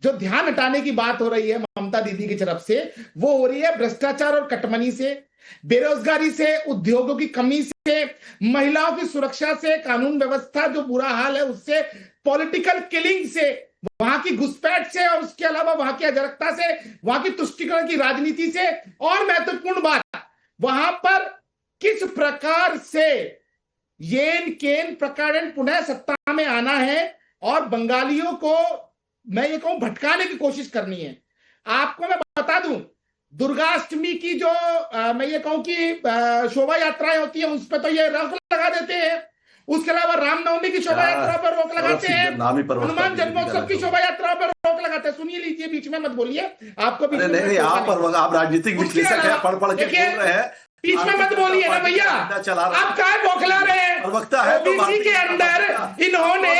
जो ध्यान हटाने की बात हो रही है ममता दीदी की तरफ से, वो हो रही है भ्रष्टाचार और कटमनी से, बेरोजगारी से, उद्योगों की कमी से, महिलाओं की सुरक्षा से, कानून व्यवस्था जो बुरा हाल है उससे, पॉलिटिकल किलिंग से, वहां की घुसपैठ से, और उसके अलावा वहां की अराजकता से, वहां की तुष्टीकरण की राजनीति से, और महत्वपूर्ण बात वहां पर किस प्रकार से येन केन प्रकारण पुनः सत्ता में आना है और बंगालियों को मैं ये कहूं भटकाने की कोशिश करनी है। आपको मैं बता दूं, दुर्गाष्टमी की जो मैं ये कहूं कि शोभा यात्राएं होती है उस पर तो ये रोक लगा देते हैं, उसके अलावा रामनवमी की शोभा यात्रा पर रोक लगाते हैं, हनुमान जन्मोत्सव की शोभा यात्रा पर रोक लगाते हैं। सुनिए लीजिए, बीच में मत बोलिए, आपको बीच में आप राजनीतिक विश्लेषक हैं, पढ़ के बोल रहे हैं, बीच में मत बोलिए ना भैया, आप क्या बौखला रहे हैं। ओबीसी के अंदर इन्होंने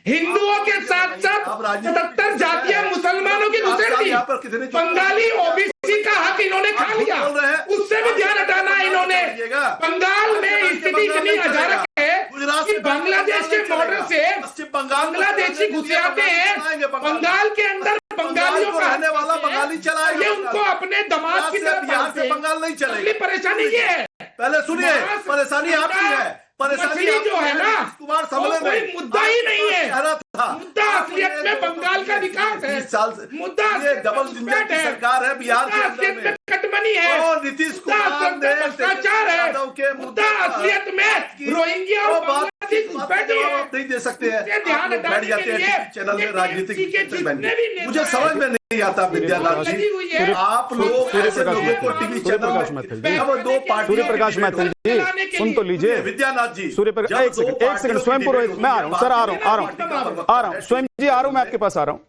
हिंदुओं के साथ साथ 77 जातियां मुसलमानों की घुसेड़ दी, बंगाली ओबीसी का हक इन्होंने खा लिया, उससे भी ध्यान हटाना है इन्होंने। बंगाल में स्थिति इतनी अजारक है कि बांग्लादेश के बॉर्डर से बांग्लादेशी घुसे आते हैं बंगाल के अंदर, बंगालियों का रहने वाला बंगाली चलाएगा, ये उनको अपने दमाद की तरफ बिहार से बंगाल नहीं चलेगी। परेशानी ये है, पहले सुनिए, परेशानी आपकी है, परेशानी जो है ना कुमार समझे कोई मुद्दा ही नहीं है, मुद्दा असलियत में बंगाल का विकास है, 20 साल से मुद्दा डबल इंजन की सरकार है बिहार के अंदर में, कटमनी है, और नीतीश कुमार ने भ्रष्टाचार है, मुद्दा असलियत में रोहिंग्या और बांग्लादेश घुसपैठ है। आप नहीं दे सकते हैं, ध्यान बैठ जाते हैं चैनल में राजनीतिक। मुझे समझ में नहीं आता विद्यानाथ जी, आप लोग ऐसे लोगों को टीवी चैनल में, अब दो पार्टी, सूर्य प्रकाश मैथिल जी सुन तो लीजिए, विद्यानाथ जी सूर्य प्रकाश, एक सेकंड स्वयं पुरोहित, मैं आ रहा हूँ सर, आ रहा हूँ स्वयं जी, आ रहा हूँ, मैं आपके पास आ रहा हूँ।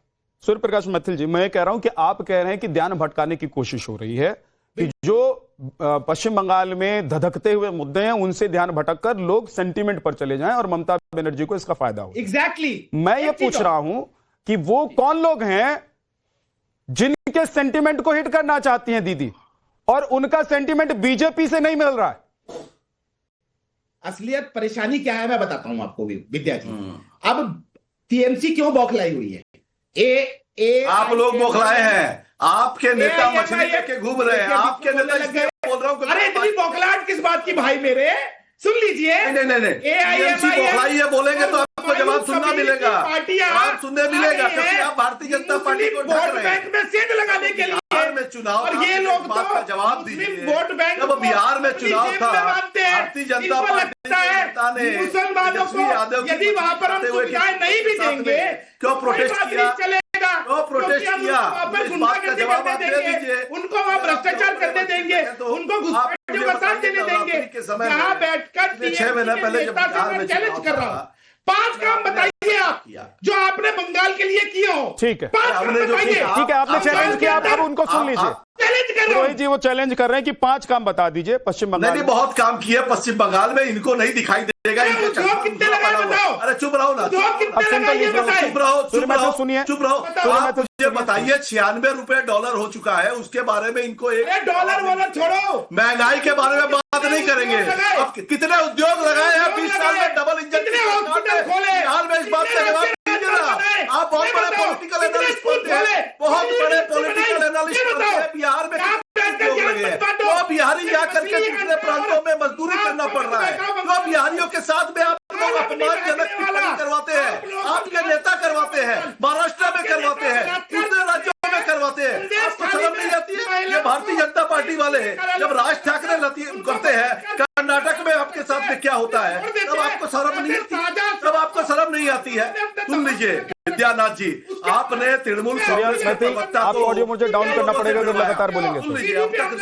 सूर्य प्रकाश मैथिल जी, मैं कह रहा हूं कि आप कह रहे हैं कि ध्यान भटकाने की कोशिश हो रही है, कि जो पश्चिम बंगाल में धधकते हुए मुद्दे हैं उनसे ध्यान भटककर लोग सेंटीमेंट पर चले जाएं और ममता बनर्जी को इसका फायदा हो। एग्जैक्टली मैं ये पूछ रहा हूं कि वो कौन लोग हैं जिनके सेंटीमेंट को हिट करना चाहती हैं दीदी, और उनका सेंटीमेंट बीजेपी से नहीं मिल रहा है। असलियत परेशानी क्या है मैं बताता हूं आपको भी विद्या जी। अब टीएमसी क्यों बौखलाई हुई है? आप लोग बौखलाए हैं, आपके नेता मछली लेके घूम रहे हैं, आपके नेता बोल रहा हूं। अरे इतनी बौखलाहट किस बात की भाई मेरे, सुन लीजिए। नहीं, बौखलाई है बोलेंगे तो आपको जवाब सुनना मिलेगा, जवाब सुनने मिलेगा, क्योंकि आप भारतीय जनता पार्टी को ढक रहे हैं। में सेंध लगाने के लिए बिहार में चुनाव, और ये लोग बात का जवाब दीजिए, वोट बैंक जब बिहार में चुनाव था, भारतीय जनता पार्टी ने मुसलमानों को यदि वहां पर हम सुविधाएं नहीं भी देंगे, क्यों प्रोटेस्ट किया, चलेगा, क्यों प्रोटेस्ट किया, इस बात का जवाब आप दे दीजिए। उनको वहां भ्रष्टाचार करने देंगे, उनको घुसपैठियों का साथ देने देंगे। यहाँ बैठकर 6 महीने पहले जब बिहार में चैलेंज कर रहा हूँ, 5 काम बताइए आप जो आपने बंगाल के लिए किए हो। ठीक है, 5 काम बताइए। ठीक है, आपने चैलेंज किया, अब उनको सुन लीजिए। चैलेंज कर रहे रोहित जी वो चैलेंज कर रहे हैं कि 5 काम बता दीजिए पश्चिम बंगाल। नहीं, बहुत काम किए पश्चिम बंगाल में, इनको नहीं दिखाई देगा। कितने लगाए बताओ? अरे चुप रहो ना, चुप रहो, सुनिए, चुप रहो। आप मुझे बताइए, $96 हो चुका है, उसके बारे में इनको एक डॉलर वाला छोड़ो, महंगाई के बारे में बात नहीं करेंगे। अब कितने उद्योग लगाए हैं 20 साल में, डबल इंजन खोले बिहार में, इस बात का जवाब दीजिए ना। आप बहुत बड़े पॉलिटिकल एनालिस्ट होते हैं, बहुत बड़े पॉलिटिकल एनालिस्ट होते हैं। बिहार में उद्योग लगे हैं, तो बिहारी जाकर के दूसरे प्रांतों में मजदूरी करना पड़ रहा है, तो बिहारियों के साथ में आप लोग अपमानजनक टिप्पणी करवाते हैं, आपके नेता करवाते हैं, महाराष्ट्र में करवाते हैं, दूसरे राज्यों में करवाते हैं। आपको शर्म नहीं आती है? ये भारतीय जनता पार्टी वाले हैं, जब राज ठाकरे करते हैं कर्नाटक में, आपके साथ में क्या होता है, तब आपको शर्म नहीं आती, तब आपको शर्म नहीं आती है। सुन लीजिए विद्यानाथ जी, आपने तृणमूल आपको ऑडियो मुझे डाउन करना पड़ेगा अगर लगातार बोलेंगे।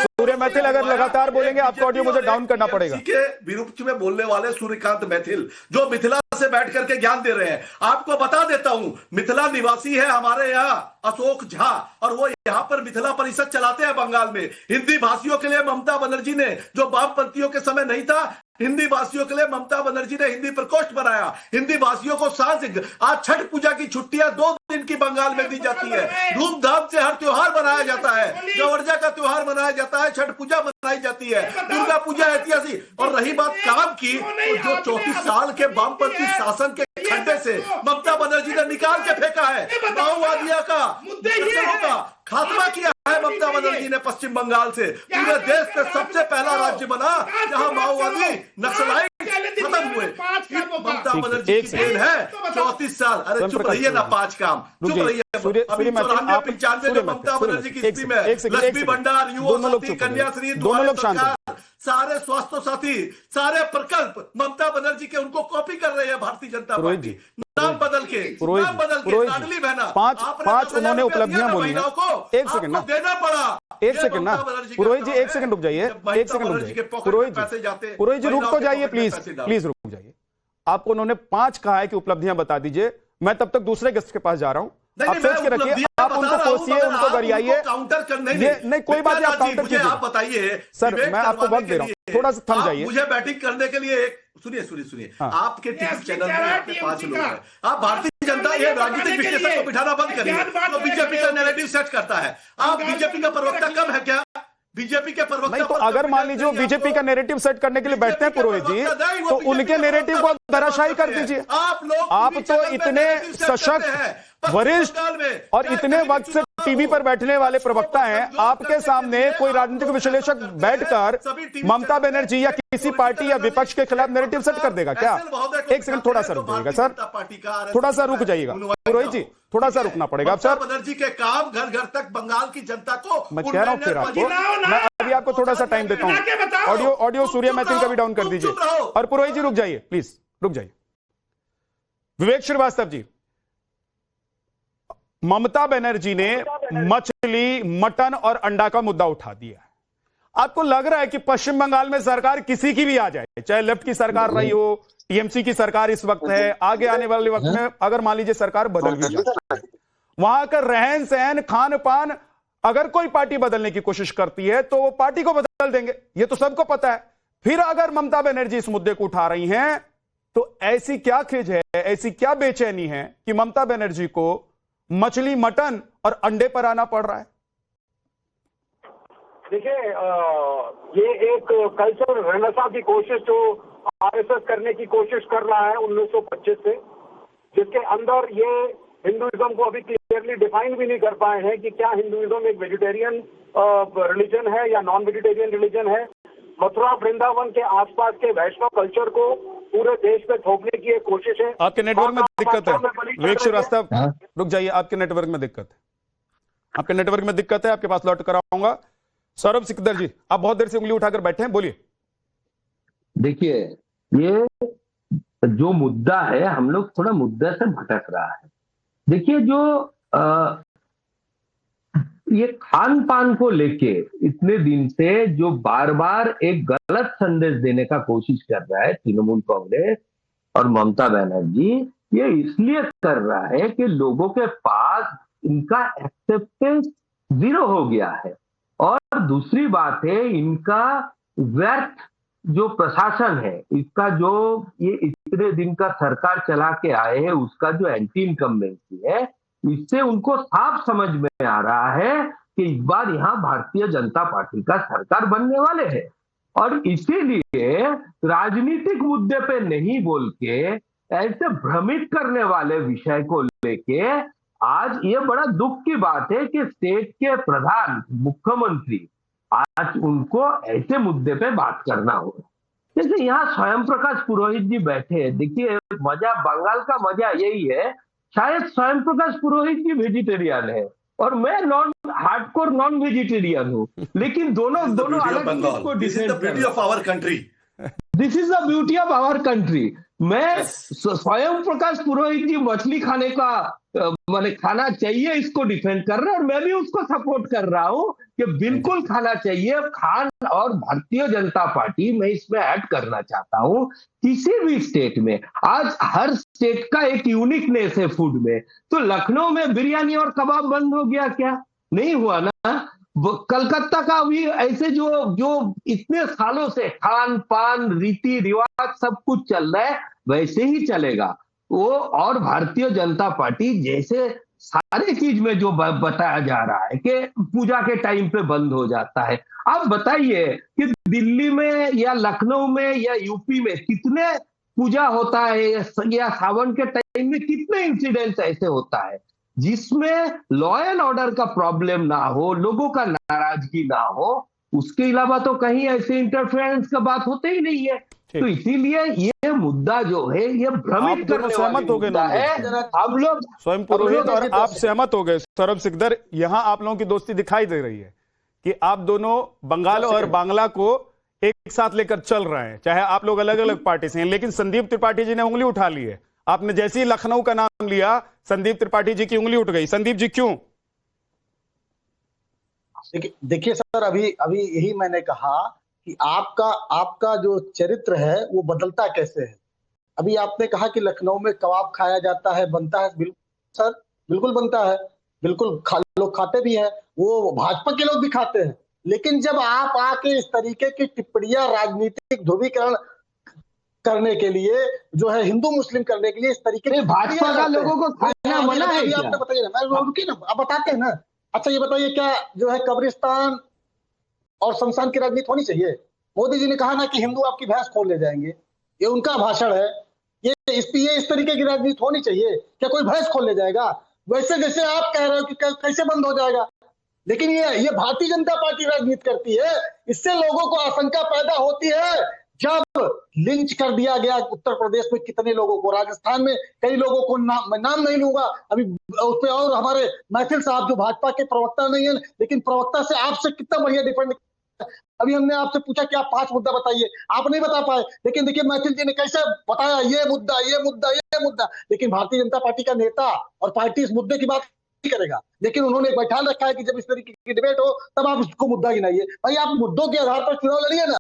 सूर्य मैथिल अगर लगातार बोलेंगे आपको ऑडियो मुझे डाउन करना पड़ेगा। के विरुद्ध में बोलने वाले सूर्यकांत मैथिल जो मिथिला से बैठ करके ज्ञान दे रहे हैं, आपको बता देता हूं, मिथिला निवासी है हमारे यहाँ अशोक झा, और वो यहाँ पर मिथिला परिषद चलाते हैं बंगाल में। हिंदी भाषियों के लिए ममता बनर्जी ने, जो वामपंथियों के समय नहीं था, हिंदी भाषियों के लिए ममता बनर्जी ने हिंदी प्रकोष्ठ बनाया। हिंदी भाषियों को आज छठ पूजा की छुट्टियां 2 दिन की बंगाल में दी जाती है, धूमधाम से हर त्योहार मनाया जाता है, गवर्जा का त्योहार मनाया जाता है, छठ पूजा मनाई जाती है, दुर्गा पूजा ऐतिहासिक। और रही बात काम की, तो जो 34 साल के वामपंथी शासन के खड्डे से ममता बनर्जी ने निकाल के फेंका है। माओवादियों का, नक्सलों का खात्मा किया है ममता बनर्जी ने पश्चिम बंगाल से। पूरे देश में सबसे पहला राज्य बना जहां माओवादी नक्सलाइट खत्म हुए। ममता बनर्जी की देन है 34 साल। अरे चुप रहिए ना, 5 काम चुप रहिए। अभी 94-95 में ममता बनर्जी की स्थिति में लक्ष्मी भंडार, युवा साथी, कन्याश्री, सारे स्वास्थ्य साथी, सारे प्रकल्प ममता बनर्जी के उनको कॉपी कर रहे हैं भारतीय जनता पार्टी। नाम बदल के लाडली बहना, पांच उन्होंने उपलब्धियां बोली हैं। एक सेकंड ना, देना पड़ा। एक सेकंड ना पुरोहित जी, एक सेकंड रुक जाइए, एक सेकंड रुक जाइए पुरोहित जी, रुक तो जाइए प्लीज रुक जाइए। आपको उन्होंने 5 कहा है कि उपलब्धियां बता दीजिए, मैं तब तक दूसरे गेस्ट के पास जा रहा हूं। आप सोच के रखिए, आप उनको कोसिए, उनको गरियाइए। काउंटर करने नहीं कोई बात नहीं, आप काउंटर कीजिए। आप बताइए सर, मैं आपको वक्त दे रहा हूं, थोड़ा सा थम जाइए। मुझे बैटिंग करने के लिए सुनिए आपके टीवी चैनल में 5 लोग हैं। आप भारतीय जनता ये राजनीतिक विश्लेषक को बिठाना बंद करिए, तो बीजेपी का नैरेटिव सेट करता है। आप बीजेपी का प्रवक्ता कम है क्या? बीजेपी के प्रवक्ता नहीं, तो अगर मान लीजिए बीजेपी का नैरेटिव सेट करने के लिए बैठते हैं पुरोहित जी, तो उनके नैरेटिव को धराशायी कर दीजिए। आप तो इतने सशक्त, वरिष्ठ और इतने वक्त से टीवी पर बैठने वाले प्रवक्ता हैं, आपके सामने कोई राजनीतिक विश्लेषक बैठकर ममता बनर्जी या किसी पार्टी या विपक्ष के खिलाफ नैरेटिव सेट कर देगा क्या? एक सेकंड थोड़ा सा रुक जाइएगा सर, थोड़ा सा रुक जाइएगा पुरोहित जी, थोड़ा सा रुकना पड़ेगा अब सर। बनर्जी के काम घर घर तक बंगाल की जनता को मैं कह रहा हूं फिर आपको, मैं अभी आपको थोड़ा सा टाइम देता हूं। ऑडियो सूर्य मैथिल का भी डाउन कर दीजिए। और पुरोहित जी रुक जाइए, प्लीज रुक जाइए। विवेक श्रीवास्तव जी, ममता बनर्जी ने मछली, मटन और अंडा का मुद्दा उठा दिया। आपको लग रहा है कि पश्चिम बंगाल में सरकार किसी की भी आ जाए, चाहे लेफ्ट की सरकार रही हो, टीएमसी की सरकार इस वक्त है, आगे आने वाले वक्त में अगर मान लीजिए सरकार बदल भी जाए, वहां का रहन सहन, खान पान, अगर कोई पार्टी बदलने की कोशिश करती है तो वो पार्टी को बदल देंगे, ये तो सबको पता है। फिर अगर ममता बनर्जी इस मुद्दे को उठा रही हैं तो ऐसी क्या खिज है, ऐसी क्या बेचैनी है कि ममता बनर्जी को मछली, मटन और अंडे पर आना पड़ रहा है? देखिए, ये एक कल्चर रेनेसां की कोशिश जो आरएसएस करने की कोशिश कर रहा है 1925 से, जिसके अंदर ये हिंदुइज्म को अभी क्लियरली डिफाइन भी नहीं कर पाए हैं कि क्या हिंदुइज्म एक वेजिटेरियन रिलीजन है या नॉन वेजिटेरियन रिलीजन है। मथुरा वृंदावन के आसपास के वैष्णव कल्चर को पूरे देश में थोपने की एक कोशिश है। आपके नेटवर्क में दिक्कत है विवेक श्रीवास्तव, रुक जाइए, आपके नेटवर्क में दिक्कत है, आपके नेटवर्क में दिक्कत है, आपके पास लौट कर आऊंगा। सौरभ सिकदर जी, आप बहुत देर से उंगली उठाकर बैठे हैं, बोलिए। देखिए, ये जो मुद्दा है, हम लोग थोड़ा मुद्दा से भटक रहा है। देखिए, जो ये खान पान को लेके इतने दिन से जो बार बार एक गलत संदेश देने का कोशिश कर रहा है तृणमूल कांग्रेस और ममता बनर्जी, ये इसलिए कर रहा है कि लोगों के पास इनका एक्सेप्टेंस 0 हो गया है। और दूसरी बात है, इनका व्यर्थ जो प्रशासन है, इसका जो ये इतने दिन का सरकार चला के आए हैं, उसका जो एंटी इनकम्बेंसी है, इससे उनको साफ समझ में आ रहा है कि इस बार यहाँ भारतीय जनता पार्टी का सरकार बनने वाले हैं। और इसीलिए राजनीतिक मुद्दे पे नहीं बोल के ऐसे भ्रमित करने वाले विषय को लेके आज ये बड़ा दुख की बात है कि स्टेट के प्रधान मुख्यमंत्री आज उनको ऐसे मुद्दे पे बात करना हो। जैसे यहाँ स्वयं प्रकाश पुरोहित जी बैठे हैं, देखिए मजा, बंगाल का मजा यही है, शायद स्वयं प्रकाश पुरोहित जी वेजिटेरियन है और मैं हार्डकोर नॉन वेजिटेरियन हूँ, लेकिन दोनों अलग चीज को डिफेंड कर रहे हैं। This is the beauty of our country. मैं स्वयं प्रकाश पुरोहित जी मछली खाने का मैंने खाना चाहिए इसको डिफेंड कर रहे हैं, और मैं भी उसको सपोर्ट कर रहा हूं कि बिल्कुल खाना चाहिए। खान और भारतीय जनता पार्टी, मैं इसमें ऐड करना चाहता हूं, किसी भी स्टेट में आज हर स्टेट का एक यूनिकनेस है फूड में। तो लखनऊ में बिरयानी और कबाब बंद हो गया क्या? नहीं हुआ ना। कलकत्ता का भी ऐसे जो इतने सालों से खान पान, रीति रिवाज सब कुछ चल रहा है, वैसे ही चलेगा वो। और भारतीय जनता पार्टी जैसे सारे चीज में जो बताया जा रहा है कि पूजा के टाइम पे बंद हो जाता है, आप बताइए कि दिल्ली में या लखनऊ में या यूपी में कितने पूजा होता है या सावन के टाइम में कितने इंसिडेंट्स ऐसे होता है जिसमें लॉ एंड ऑर्डर का प्रॉब्लम ना हो, लोगों का नाराजगी ना हो। उसके अलावा तो कहीं ऐसे इंटरफेरेंस का बात होते ही नहीं है। तो इसीलिए ये मुद्दा जो है ये भ्रमित करने सहमत हो गए है। हम लोग स्वयं पुरोहित और आप सहमत हो गए। सौरभ सिकदर, यहां आप लोगों की दोस्ती दिखाई दे रही है कि आप दोनों बंगाल और बांग्ला को एक साथ लेकर चल रहे हैं, चाहे आप लोग अलग अलग पार्टी से हैं। लेकिन संदीप त्रिपाठी जी ने उंगली उठा ली है। आपने जैसे ही लखनऊ का नाम लिया, संदीप त्रिपाठी जी की उंगली उठ गई। संदीप जी क्यों? देखिए सर, अभी यही मैंने कहा कि आपका जो चरित्र है वो बदलता कैसे है। अभी आपने कहा कि लखनऊ में कबाब खाया जाता है, बनता है। बिल्कुल सर, बिल्कुल बनता है, बिल्कुल लोग खाते भी हैं, वो भाजपा के लोग भी खाते हैं। लेकिन जब आप आके इस तरीके की टिप्पणियां राजनीतिक ध्रुवीकरण करने के लिए, जो है हिंदू मुस्लिम करने के लिए इस तरीके की भाजपा का लोगों को खाना मना है क्या? आपने बताइए ना, मैं रुकिए ना, आप बताते हैं ना। अच्छा ये बताइए, क्या जो है कब्रिस्तान और शमशान की राजनीति होनी चाहिए? मोदी जी ने कहा ना कि हिंदू आपकी भैंस खोल ले जाएंगे, ये उनका भाषण है। ये इस तरीके की राजनीति होनी चाहिए? क्या कोई भैंस खोल ले जाएगा? वैसे जैसे आप कह रहे हो कि कैसे बंद हो जाएगा, लेकिन ये भारतीय जनता पार्टी राजनीति करती है। इससे लोगों को आशंका पैदा होती है। जब लिंच कर दिया गया उत्तर प्रदेश में कितने लोगों को, राजस्थान में कई लोगों को, मैं नाम नहीं लूंगा अभी उस पे, और हमारे मैथिल साहब जो भाजपा के प्रवक्ता नहीं है, लेकिन प्रवक्ता से आपसे कितना बढ़िया डिफेंड। अभी हमने आपसे पूछा कि आप 5 मुद्दा बताइए, आप नहीं बता पाए। लेकिन देखिए मैथिल जी ने कैसे बताया, ये मुद्दा, ये मुद्दा, ये मुद्दा। लेकिन भारतीय जनता पार्टी का नेता और पार्टी इस मुद्दे की बात करेगा, लेकिन उन्होंने बैठा रखा है कि जब इस तरीके की डिबेट हो तब आप उसको मुद्दा गिनाइए। भाई आप मुद्दों के आधार पर चुनाव लड़िए ना।